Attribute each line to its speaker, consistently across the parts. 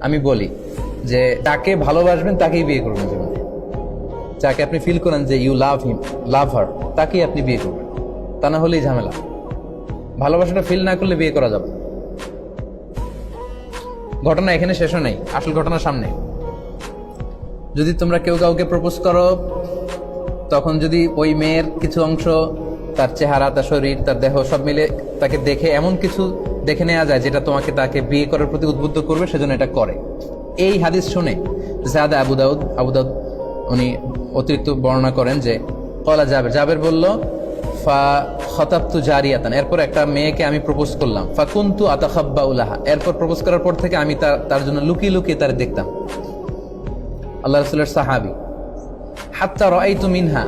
Speaker 1: আমি বলি যে যাকে ভালোবাসবেন তাকেই বিয়ে করবেন জীবনে। যাকে আপনি ফিল করেন যে ইউ লাভ হিম, লাভ হার, তাকেই আপনি বিয়ে করবেন। তা না হলেই ঝামেলা। ভালোবাসাটা ফিল না করলে বিয়ে করা যাবে না। ঘটনা এখানে শেষও নেই, আসল ঘটনা সামনে। যদি তোমরা কেউ কাউকে প্রপোজ করো, তখন যদি ওই মেয়ের কিছু অংশ, তার চেহারা, তার শরীর, তার দেহ সব মিলে তাকে দেখে এমন কিছু দেখে নেওয়া যায় যেটা তোমাকে তাকে বিয়ে করার প্রতি উদ্বুদ্ধ করবে, সেজন্য এটা করে। এই হাদিস শুনে জাদা আবু দাউদ উনি অতিরিক্ত বর্ণনা করেন যে কলা জাবের বলল ফা খতাবতু জারিয়াতান, এরপর একটা মেয়েকে আমি প্রপোজ করলাম, ফা কুনতু আতাখাব্বাউ লাহা, এরপর প্রপোজ করার পর থেকে আমি তার জন্য লুকিয়ে লুকিয়ে তার দেখতাম। আল্লাহ রাসূলের সাহাবী। হাত্তা রাআইতু মিনহা,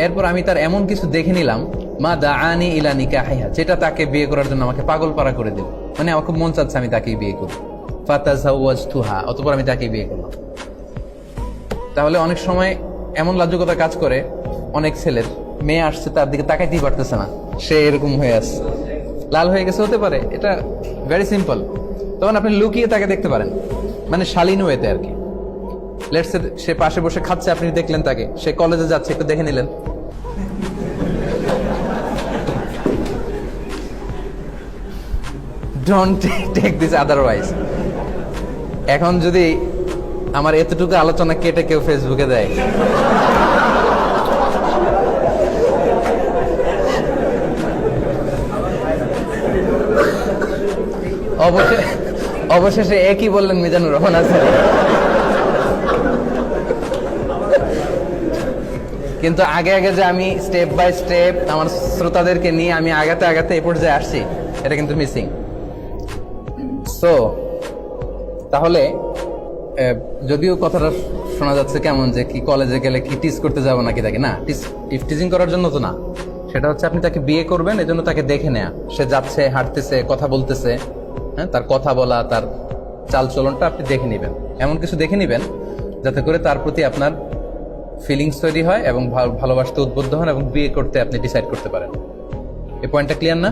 Speaker 1: এরপর আমি তার এমন কিছু দেখে নিলাম, মা দাআনি ইলা নিকাহিহা, যেটা তাকে বিয়ে করার জন্য আমাকে পাগল পারা করে দিল। মানে আমার খুব মন চাচ্ছে আমি তাকেই বিয়ে করব। ফাতাযাওয়াজতুহা, অতঃপর আমি তাকেই বিয়ে করলাম। তাহলে অনেক সময় এমন লাজুকতা কাজ করে অনেক ছেলের, মেয়ে আসছে তার দিকে তাকাইতেই পারতেছে না, সে এরকম হয়ে আসছে, লাল হয়ে গেছে, হতে পারে, এটা ভেরি সিম্পল। তখন আপনি লুকিয়ে তাকে দেখতে পারেন, মানে শালীন ওয়েতে আর কি। লেটস সে সে পাশে বসে খাচ্ছে, আপনি দেখলেন তাকে, সে কলেজে যাচ্ছে, একটু দেখে নিলেন। Don't take this otherwise. এখন যদি আমার এতটুকু আলোচনা কেটে কেউ ফেসবুকে দেয়, অবশেষে একই বললেন মিজানুর রহমান আছে। কিন্তু আগে আগে যে আমি স্টেপ বাই স্টেপ আমার শ্রোতাদেরকে নিয়ে আমি আগাতে আগাতে এ পর্যায়ে আসছি, এটা কিন্তু মিসিং। সো তাহলে যদিও কথাটা শোনা যাচ্ছে কেমন যে কি কলেজে গেলে কি টিজ করতে যাবো নাকি তাকে, না, টিজিং করার জন্য তো না। সেটা হচ্ছে আপনি তাকে বিয়ে করবেন, এজন্য তাকে দেখে নেয়া, সে যাচ্ছে, হাঁটতেছে, কথা বলতেছে, হ্যাঁ, তার কথা বলা, তার চাল চলনটা আপনি দেখে নেবেন। এমন কিছু দেখে নেবেন যাতে করে তার প্রতি আপনার ফিলিংস তৈরি হয় এবং ভালোবাসতে উদ্বুদ্ধ হন এবং বিয়ে করতে আপনি ডিসাইড করতে পারেন। এই পয়েন্টটা ক্লিয়ার না?